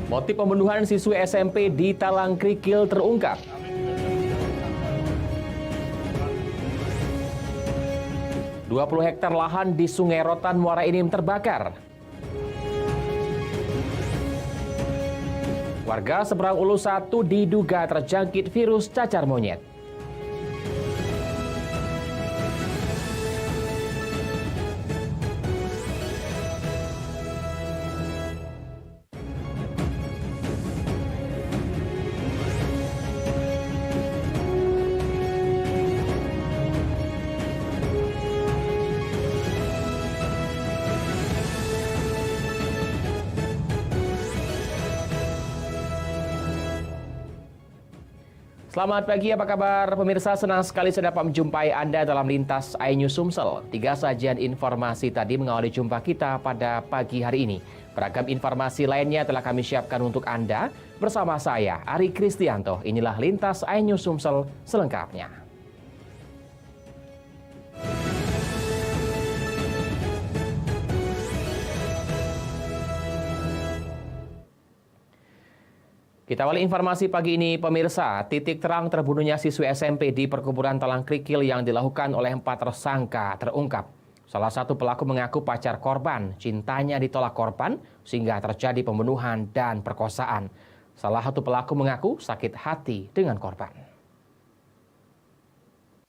Motif pembunuhan siswi SMP di Talangkrikil terungkap. ...20 hektar lahan di Sungai Rotan, Muara Enim terbakar. Warga seberang Ulu 1 diduga terjangkit virus cacar monyet. Selamat pagi, apa kabar pemirsa? Senang sekali saya dapat menjumpai Anda dalam Lintas iNews Sumsel. 3 sajian informasi tadi mengawali jumpa kita pada pagi hari ini. Beragam informasi lainnya telah kami siapkan untuk Anda. Bersama saya, Ari Kristianto. Inilah Lintas iNews Sumsel selengkapnya. Kita awali informasi pagi ini, pemirsa. Titik terang terbunuhnya siswi SMP di perkuburan Talangkrikil yang dilakukan oleh 4 tersangka terungkap. Salah satu pelaku mengaku pacar korban, cintanya ditolak korban sehingga terjadi pembunuhan dan perkosaan. Salah satu pelaku mengaku sakit hati dengan korban.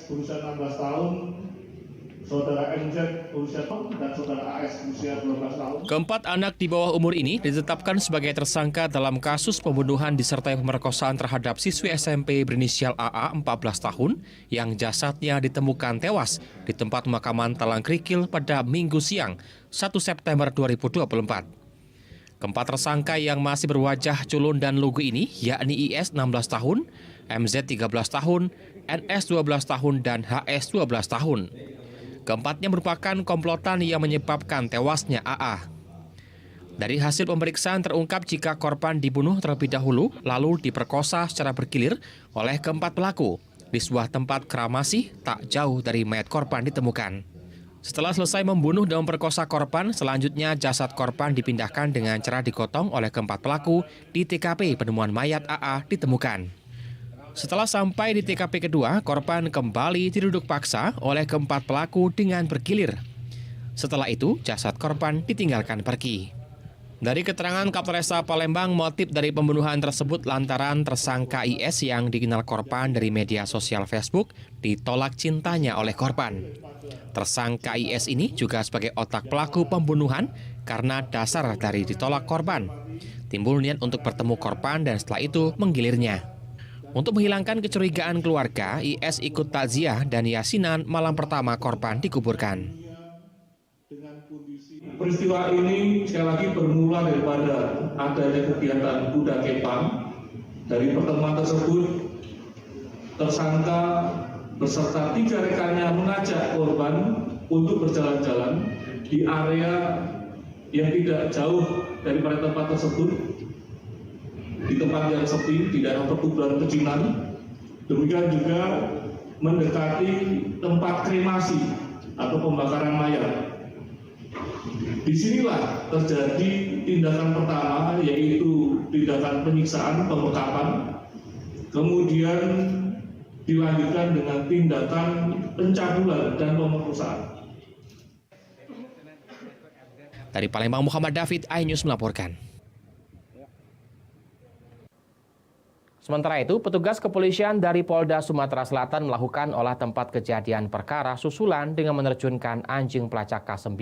Berusia 16 tahun, Saudara MZ berusia 6 dan Saudara AS berusia 12 tahun. Keempat anak di bawah umur ini ditetapkan sebagai tersangka dalam kasus pembunuhan disertai pemerkosaan terhadap siswi SMP berinisial AA 14 tahun yang jasadnya ditemukan tewas di tempat pemakaman Talangkrikil pada Minggu siang 1 September 2024. Keempat tersangka yang masih berwajah culun dan lugu ini yakni IS 16 tahun, MZ 13 tahun, NS 12 tahun, dan HS 12 tahun. Keempatnya merupakan komplotan yang menyebabkan tewasnya AA. Dari hasil pemeriksaan terungkap jika korban dibunuh terlebih dahulu lalu diperkosa secara bergilir oleh keempat pelaku di sebuah tempat kremasi tak jauh dari mayat korban ditemukan. Setelah selesai membunuh dan memperkosa korban, selanjutnya jasad korban dipindahkan dengan cara digotong oleh keempat pelaku di TKP penemuan mayat AA ditemukan. Setelah sampai di TKP kedua, korban kembali diduduk paksa oleh keempat pelaku dengan bergilir. Setelah itu, jasad korban ditinggalkan pergi. Dari keterangan Kapolresta Palembang, motif dari pembunuhan tersebut lantaran tersangka IS yang dikenal korban dari media sosial Facebook ditolak cintanya oleh korban. Tersangka IS ini juga sebagai otak pelaku pembunuhan karena dasar dari ditolak korban. Timbul niat untuk bertemu korban dan setelah itu menggilirnya. Untuk menghilangkan kecurigaan keluarga, IS ikut takziah dan yasinan malam pertama korban dikuburkan. Peristiwa ini sekali lagi bermula daripada adanya kegiatan Buddha Kepang. Dari pertemuan tersebut, tersangka beserta 3 rekannya mengajak korban untuk berjalan-jalan di area yang tidak jauh daripada tempat tersebut, di tempat yang sepi, di daerah perkuburan pecinan. Demikian juga mendekati tempat kremasi atau pembakaran mayat. Disinilah terjadi tindakan pertama, yaitu tindakan penyiksaan, pembekapan, kemudian dilanjutkan dengan tindakan pencabulan dan pemerkosaan. Dari Palembang, Muhammad David, iNews melaporkan. Sementara itu, petugas kepolisian dari Polda Sumatera Selatan melakukan olah tempat kejadian perkara susulan dengan menerjunkan anjing pelacak K9.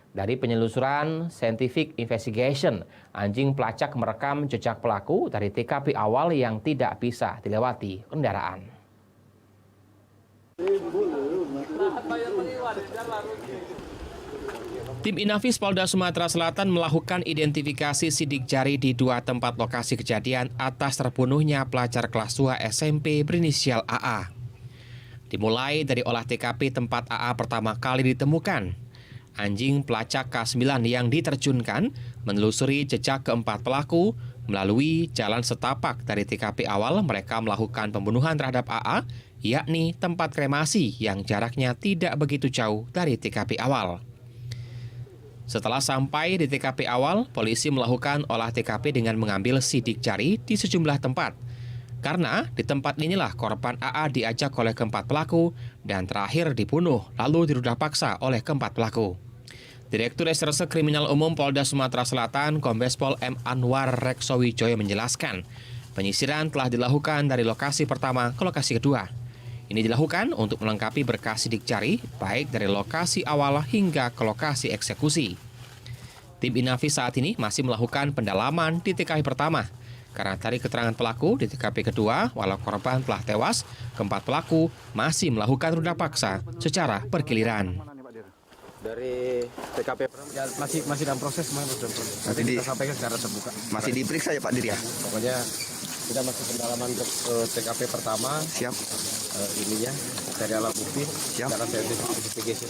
Dari penyelusuran Scientific Investigation, anjing pelacak merekam jejak pelaku dari TKP awal yang tidak bisa dilewati kendaraan. Tim Inafis Polda Sumatera Selatan melakukan identifikasi sidik jari di 2 tempat lokasi kejadian atas terbunuhnya pelajar kelas 2 SMP berinisial AA. Dimulai dari olah TKP tempat AA pertama kali ditemukan. Anjing pelacak K9 yang diterjunkan menelusuri jejak keempat pelaku melalui jalan setapak dari TKP awal mereka melakukan pembunuhan terhadap AA, yakni tempat kremasi yang jaraknya tidak begitu jauh dari TKP awal. Setelah sampai di TKP awal, polisi melakukan olah TKP dengan mengambil sidik jari di sejumlah tempat. Karena di tempat inilah korban AA diajak oleh keempat pelaku dan terakhir dibunuh lalu dirudah paksa oleh keempat pelaku. Direktur Reserse Kriminal Umum Polda Sumatera Selatan, Kombes Pol M. Anwar Reksowijoyo menjelaskan, penyisiran telah dilakukan dari lokasi pertama ke lokasi kedua. Ini dilakukan untuk melengkapi berkas sidik jari, baik dari lokasi awal hingga ke lokasi eksekusi. Tim Inavis saat ini masih melakukan pendalaman di TKP pertama. Karena dari keterangan pelaku di TKP kedua, walau korban telah tewas, keempat pelaku masih melakukan ruda paksa secara bergiliran. Dari TKP masih dalam proses, nanti kita sampaikan secara terbuka. Masih diperiksa ya Pak Dir ya? Pokoknya kita masih pendalaman untuk TKP pertama. Siap. Ininya dari alat bukti. Siap. Secara investigasi.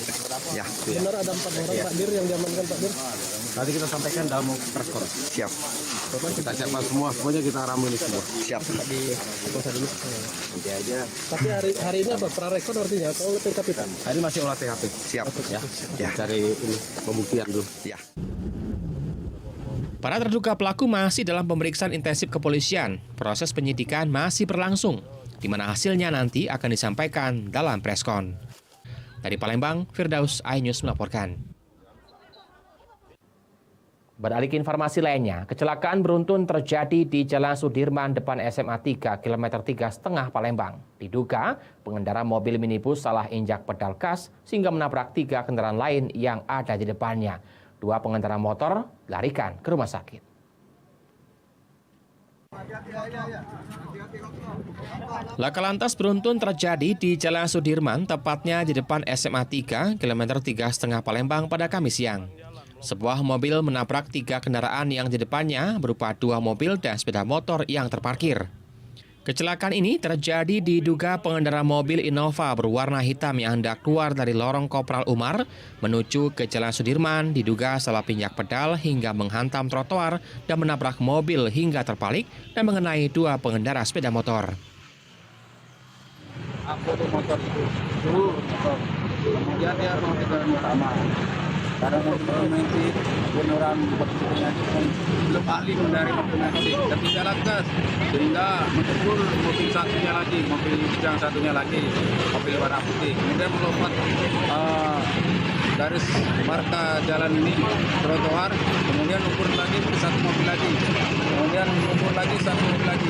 Ya. Benar ada 4 orang Pak Dir yang diamankan Pak Dir. Nanti kita sampaikan dalam press conference. Siap. Kita siapkan semua, pokoknya kita ramuin semua. Siap. Di kosa dulu. Aja. Tapi hari ini apa? Prarekon artinya atau TKP? Hari masih olah TKP. Siap. Ya. Ya. Cari ini pembuktian dulu. Ya. Para terduga pelaku masih dalam pemeriksaan intensif kepolisian. Proses penyidikan masih berlangsung, di mana hasilnya nanti akan disampaikan dalam preskon. Dari Palembang, Firdaus, iNews melaporkan. Beralih ke informasi lainnya, kecelakaan beruntun terjadi di Jalan Sudirman depan SMA 3 km 3,5 Palembang. Diduga pengendara mobil minibus salah injak pedal gas sehingga menabrak 3 kendaraan lain yang ada di depannya. 2 pengendara motor dilarikan ke rumah sakit. Laka lantas beruntun terjadi di Jalan Sudirman, tepatnya di depan SMA 3 km 3,5 Palembang pada Kamis siang. Sebuah mobil menabrak 3 kendaraan yang di depannya berupa 2 mobil dan sepeda motor yang terparkir. Kecelakaan ini terjadi diduga pengendara mobil Innova berwarna hitam yang hendak keluar dari lorong Kopral Umar menuju ke Jalan Sudirman diduga salah pinjak pedal hingga menghantam trotoar dan menabrak mobil hingga terpalik dan mengenai 2 pengendara sepeda motor. Aku tuh motor itu kemudian dia mau ke jalan utama. Karena mobil nanti orang berpunyai belum ahli mengendarai mobil nanti dan tidak gas sehingga mengukur mobil satunya lagi, mobil yang satunya lagi, mobil warna putih. Kemudian melompat garis marka jalan ini trotoar, kemudian ukur lagi satu mobil lagi, kemudian ukur lagi satu mobil lagi.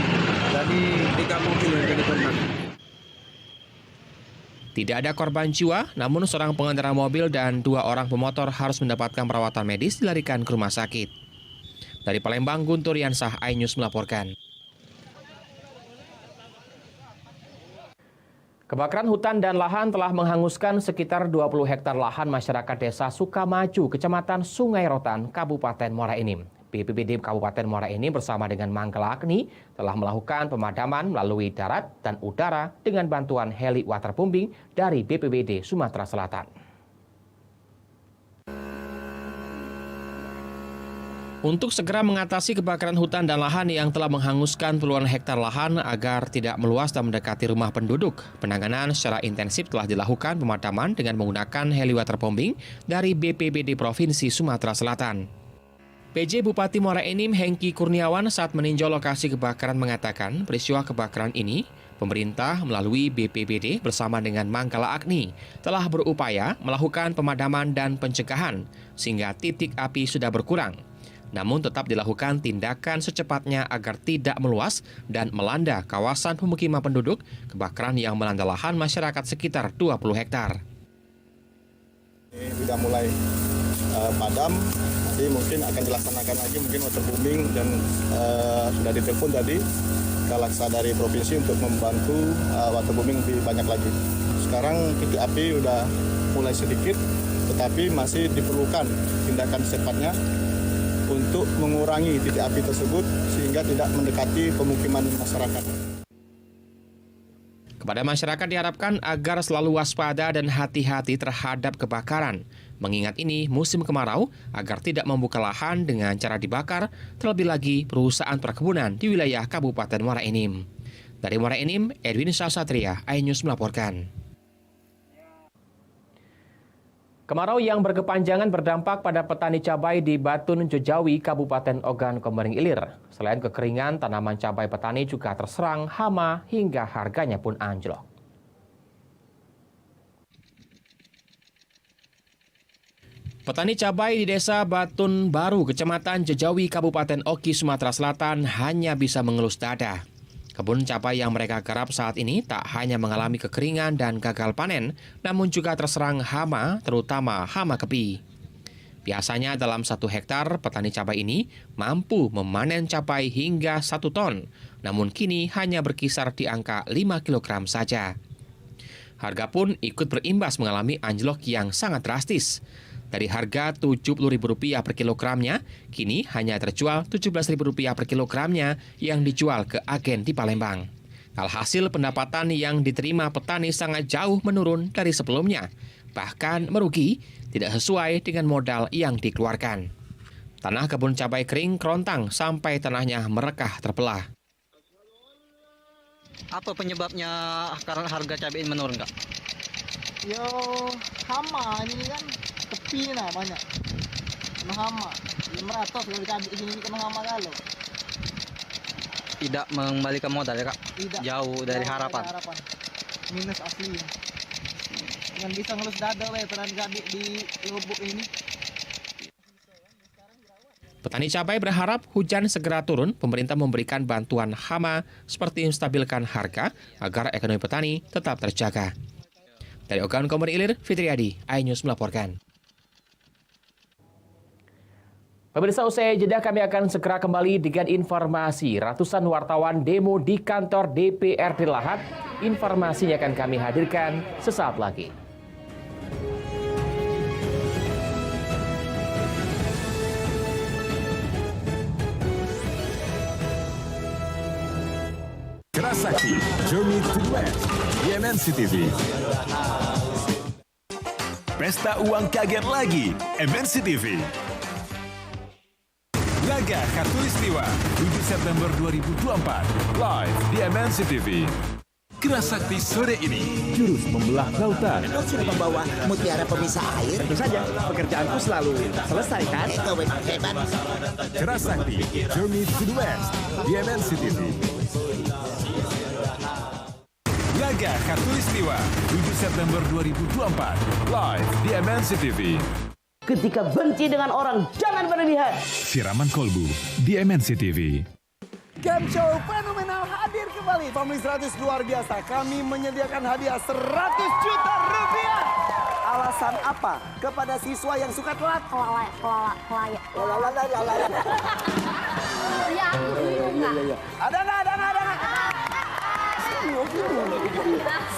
Jadi 3 mobil yang jadi korban. Tidak ada korban jiwa, namun seorang pengendara mobil dan 2 orang pemotor harus mendapatkan perawatan medis dilarikan ke rumah sakit. Dari Palembang, Guntur Yansah, iNews melaporkan. Kebakaran hutan dan lahan telah menghanguskan sekitar 20 hektar lahan masyarakat Desa Sukamaju, Kecamatan Sungai Rotan, Kabupaten Muara Enim. BPBD Kabupaten Muara Enim bersama dengan Manggala Agni telah melakukan pemadaman melalui darat dan udara dengan bantuan heli waterbombing dari BPBD Sumatera Selatan. Untuk segera mengatasi kebakaran hutan dan lahan yang telah menghanguskan puluhan hektar lahan agar tidak meluas dan mendekati rumah penduduk, penanganan secara intensif telah dilakukan pemadaman dengan menggunakan heli waterbombing dari BPBD Provinsi Sumatera Selatan. PJ Bupati Muara Enim Hengki Kurniawan saat meninjau lokasi kebakaran mengatakan peristiwa kebakaran ini, pemerintah melalui BPBD bersama dengan Manggala Agni telah berupaya melakukan pemadaman dan pencegahan sehingga titik api sudah berkurang. Namun tetap dilakukan tindakan secepatnya agar tidak meluas dan melanda kawasan pemukiman penduduk kebakaran yang melanda lahan masyarakat sekitar 20 hektar. Sudah mulai padam, nanti mungkin akan dilaksanakan lagi mungkin waterbombing dan sudah ditelepon tadi Kalaksa dari provinsi untuk membantu waterbombing lebih banyak lagi. Sekarang titik api sudah mulai sedikit, tetapi masih diperlukan tindakan secepatnya untuk mengurangi titik api tersebut sehingga tidak mendekati pemukiman masyarakat. Kepada masyarakat diharapkan agar selalu waspada dan hati-hati terhadap kebakaran. Mengingat ini musim kemarau agar tidak membuka lahan dengan cara dibakar, terlebih lagi perusahaan perkebunan di wilayah Kabupaten Muara Enim. Dari Muara Enim, Edwin Sasatria, iNews melaporkan. Kemarau yang berkepanjangan berdampak pada petani cabai di Batun Jejawi, Kabupaten Ogan Komering Ilir. Selain kekeringan, tanaman cabai petani juga terserang hama hingga harganya pun anjlok. Petani cabai di Desa Batun Baru, Kecamatan Jejawi, Kabupaten Oki, Sumatera Selatan hanya bisa mengelus dada. Kebun cabai yang mereka garap saat ini tak hanya mengalami kekeringan dan gagal panen, namun juga terserang hama, terutama hama kepi. Biasanya dalam 1 hektar, petani cabai ini mampu memanen cabai hingga 1 ton, namun kini hanya berkisar di angka 5 kg saja. Harga pun ikut berimbas mengalami anjlok yang sangat drastis. Dari harga Rp70.000 per kilogramnya, kini hanya terjual Rp17.000 per kilogramnya yang dijual ke agen di Palembang. Alhasil pendapatan yang diterima petani sangat jauh menurun dari sebelumnya, bahkan merugi, tidak sesuai dengan modal yang dikeluarkan. Tanah kebun cabai kering kerontang sampai tanahnya merekah terbelah. Apa penyebabnya karena harga cabai ini menurun, Kak? Yo, hama ini kan kepi nah banyak. Kena hama. Ya meratos kalau cabai di sini kena hama kalau. Tidak mengembalikan modal ya, Kak? Tidak. Jauh dari harapan. Minus asli. Dengan bisa ngelus dada lah petani cabai di lubuk ini. Petani cabai berharap hujan segera turun, pemerintah memberikan bantuan hama seperti menstabilkan harga agar ekonomi petani tetap terjaga. Dari Ogan Komering Ilir, Fitriadi, iNews melaporkan. Pemirsa, usai jeda kami akan segera kembali dengan informasi. Ratusan wartawan demo di kantor DPRD Lahat. Informasinya akan kami hadirkan sesaat lagi. Kerasakti, Journey to the West, di MNC TV. Pesta uang kaget lagi, MNC TV. Laga Khatulistiwa, 7 September 2024, live di MNC TV. Kerasakti sore ini, jurus membelah lautan. Kau sudah membawa mutiara pemisah air? Tentu saja, pekerjaanku selalu selesai kan? Kau memang hebat. Kerasakti, Journey to the West, di MNC TV. Laga Khatulistiwa, 7 September 2024, live di MNC TV. Ketika benci dengan orang, jangan berlebihan. Siraman Kolbu di MNC TV. Game show fenomenal hadir kembali. Family 100 luar biasa. Kami menyediakan hadiah 100 juta rupiah. Alasan apa? Kepada siswa yang suka telat. Ada nggak?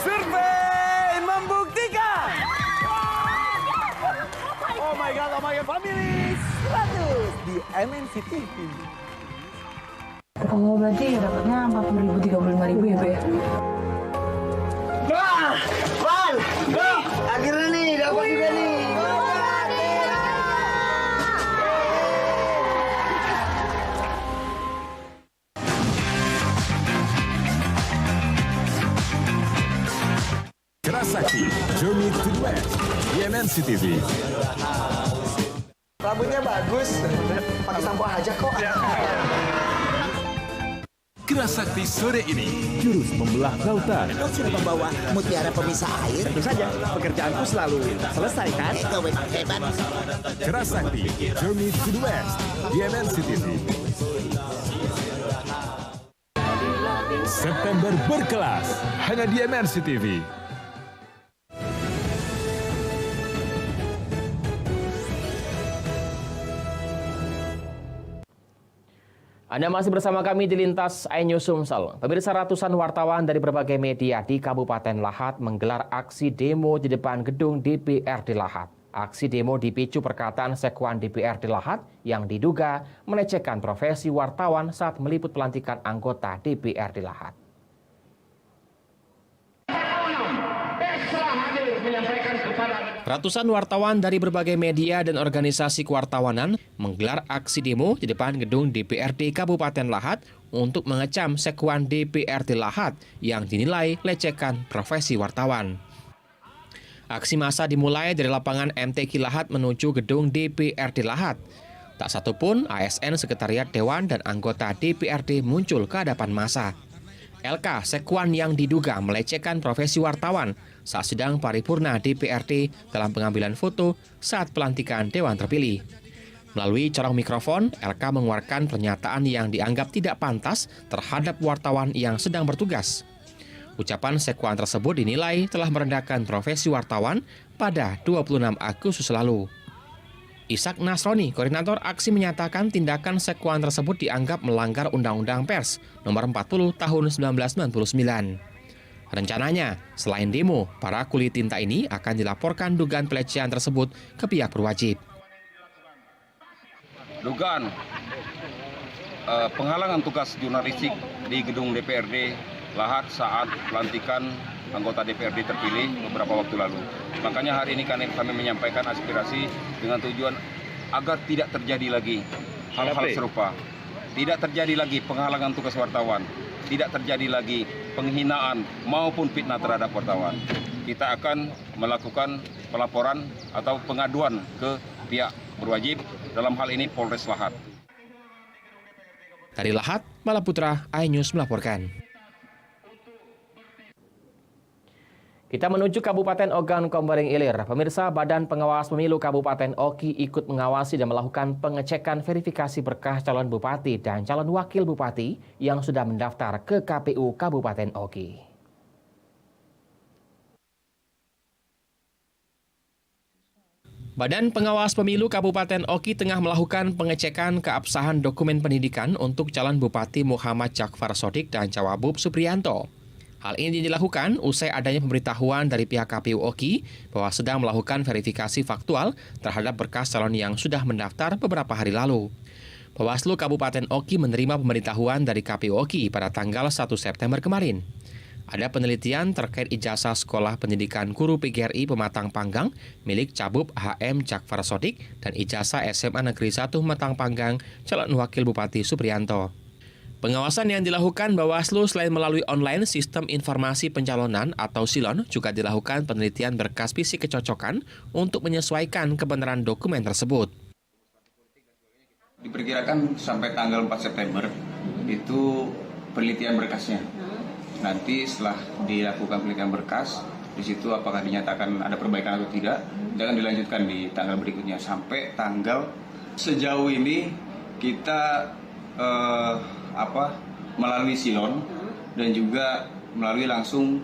Survei membuktikan. Oh my god, family 100 di MNC TV. Oh, berarti dapatnya 40.000, 35.000 ya, Be? Val! Akhirnya nih, dapat juga nih. Kerasakti, Journey to the West, di MNC TV. Rambutnya bagus, pakai sampo aja kok. Kerasakti sore ini, jurus membelah lautan. Kau sudah membawa mutiara pemisah air? Tentu saja, pekerjaanku selalu selesai kan? Kau memang hebat. Kerasakti, Journey to the West, di MNC TV. September berkelas, hanya di MNC TV. Anda masih bersama kami di Lintas iNews Sumsel. Pemirsa, ratusan wartawan dari berbagai media di Kabupaten Lahat menggelar aksi demo di depan gedung DPRD Lahat. Aksi demo dipicu perkataan Sekwan DPRD Lahat yang diduga melecehkan profesi wartawan saat meliput pelantikan anggota DPRD Lahat. Ratusan wartawan dari berbagai media dan organisasi kewartawanan menggelar aksi demo di depan gedung DPRD Kabupaten Lahat untuk mengecam Sekwan DPRD Lahat yang dinilai lecehkan profesi wartawan. Aksi massa dimulai dari lapangan MTQ Lahat menuju gedung DPRD Lahat. Tak satupun ASN Sekretariat Dewan dan anggota DPRD muncul ke hadapan massa. LK Sekwan yang diduga melecehkan profesi wartawan saat sedang paripurna DPRD dalam pengambilan foto saat pelantikan Dewan terpilih. Melalui corong mikrofon, LK mengeluarkan pernyataan yang dianggap tidak pantas terhadap wartawan yang sedang bertugas. Ucapan Sekwan tersebut dinilai telah merendahkan profesi wartawan pada 26 Agustus lalu. Ishak Nasroni, koordinator aksi, menyatakan tindakan Sekwan tersebut dianggap melanggar Undang-Undang Pers Nomor 40 Tahun 1999. Rencananya, selain demo, para kulit tinta ini akan dilaporkan dugaan pelecehan tersebut ke pihak berwajib. Dugaan penghalangan tugas jurnalistik di gedung DPRD Lahat saat pelantikan anggota DPRD terpilih beberapa waktu lalu. Makanya hari ini kami menyampaikan aspirasi dengan tujuan agar tidak terjadi lagi hal-hal serupa. Tidak terjadi lagi penghalangan tugas wartawan, tidak terjadi lagi penghinaan maupun fitnah terhadap wartawan. Kita akan melakukan pelaporan atau pengaduan ke pihak berwajib, dalam hal ini Polres Lahat. Dari Lahat, Malaputra, iNews melaporkan. Kita menuju Kabupaten Ogan Komering Ilir. Pemirsa, Badan Pengawas Pemilu Kabupaten Oki ikut mengawasi dan melakukan pengecekan verifikasi berkas calon bupati dan calon wakil bupati yang sudah mendaftar ke KPU Kabupaten Oki. Badan Pengawas Pemilu Kabupaten Oki tengah melakukan pengecekan keabsahan dokumen pendidikan untuk calon Bupati Muhammad Jakfar Sodik dan Cawagup Supriyanto. Hal ini dilakukan usai adanya pemberitahuan dari pihak KPU Oki bahwa sedang melakukan verifikasi faktual terhadap berkas calon yang sudah mendaftar beberapa hari lalu. Bawaslu Kabupaten Oki menerima pemberitahuan dari KPU Oki pada tanggal 1 September kemarin. Ada penelitian terkait ijazah sekolah pendidikan guru PGRI Pematang Panggang milik Cabup HM Jakfar Sodik dan ijazah SMA Negeri 1 Pematang Panggang calon wakil Bupati Supriyanto. Pengawasan yang dilakukan Bawaslu selain melalui online sistem informasi pencalonan atau SILON juga dilakukan penelitian berkas fisik kecocokan untuk menyesuaikan kebenaran dokumen tersebut. Diperkirakan sampai tanggal 4 September itu penelitian berkasnya. Nanti setelah dilakukan penelitian berkas, di situ apakah dinyatakan ada perbaikan atau tidak, jangan dilanjutkan di tanggal berikutnya sampai tanggal. Sejauh ini kita melalui SILON dan juga melalui langsung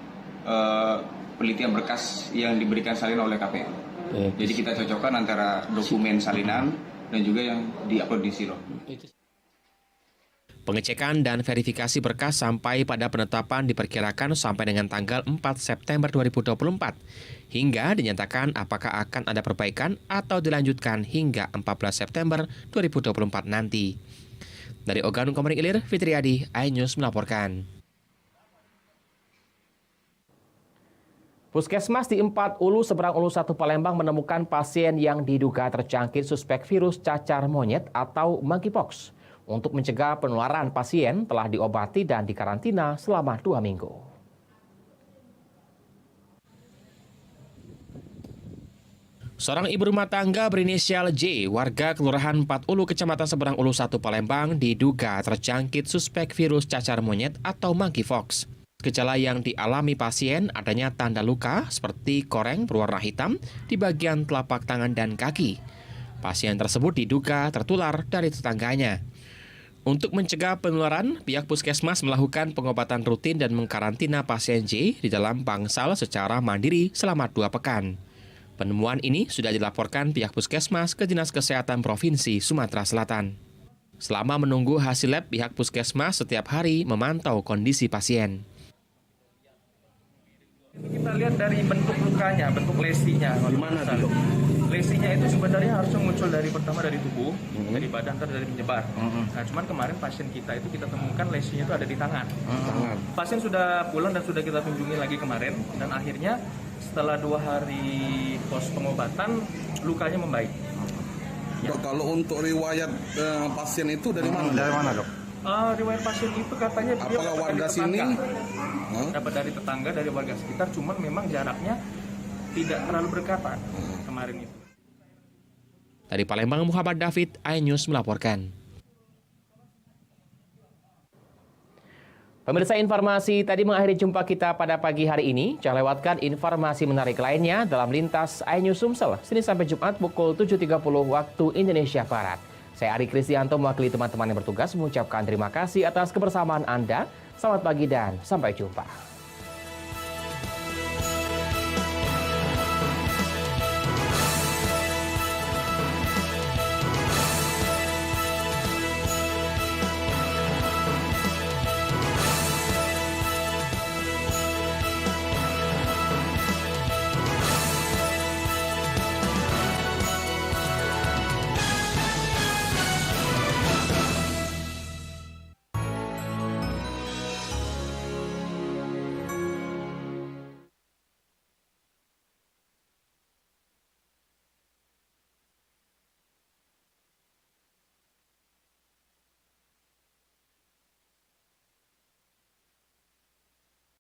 penelitian berkas yang diberikan salinan oleh KPU. Jadi kita cocokkan antara dokumen salinan dan juga yang diupload di SILON. Pengecekan dan verifikasi berkas sampai pada penetapan diperkirakan sampai dengan tanggal 4 September 2024 hingga dinyatakan apakah akan ada perbaikan atau dilanjutkan hingga 14 September 2024 nanti. Dari Ogan Komering Ilir, Fitriadi, iNews melaporkan. Puskesmas di 4 Ulu Seberang Ulu 1 Palembang menemukan pasien yang diduga terjangkit suspek virus cacar monyet atau monkeypox. Untuk mencegah penularan, pasien telah diobati dan dikarantina selama 2 minggu. Seorang ibu rumah tangga berinisial J, warga Kelurahan 4 Ulu, Kecamatan Seberang Ulu 1 Palembang, diduga terjangkit suspek virus cacar monyet atau monkeypox. Gejala yang dialami pasien adanya tanda luka seperti koreng berwarna hitam di bagian telapak tangan dan kaki. Pasien tersebut diduga tertular dari tetangganya. Untuk mencegah penularan, pihak puskesmas melakukan pengobatan rutin dan mengkarantina pasien J di dalam bangsal secara mandiri selama 2 pekan. Penemuan ini sudah dilaporkan pihak puskesmas ke Dinas Kesehatan Provinsi Sumatera Selatan. Selama menunggu hasil lab, pihak puskesmas setiap hari memantau kondisi pasien. Kita lihat dari bentuk lukanya, bentuk lesinya. Di mana itu? Lesinya itu sebenarnya harusnya muncul pertama dari tubuh, dari badan, atau dari menyebar. Nah, cuman kemarin pasien kita itu kita temukan lesinya itu ada di tangan. Pasien sudah pulang dan sudah kita kunjungi lagi kemarin, dan akhirnya setelah 2 hari pos pengobatan, lukanya membaik. Ya. Dok, kalau untuk riwayat pasien itu dari mana? Dari mana, Dok? Riwayat pasien itu katanya dia warga sini? Dapat dari tetangga, dari warga sekitar, cuman memang jaraknya tidak terlalu berkata kemarin itu. Dari Palembang, Muhammad David, iNews melaporkan. Pemirsa, informasi tadi mengakhiri jumpa kita pada pagi hari ini. Jangan lewatkan informasi menarik lainnya dalam Lintas iNews Sumsel, Senin sampai Jumat pukul 7.30 waktu Indonesia Barat. Saya Ari Kristianto mewakili teman-teman yang bertugas mengucapkan terima kasih atas kebersamaan Anda. Selamat pagi dan sampai jumpa.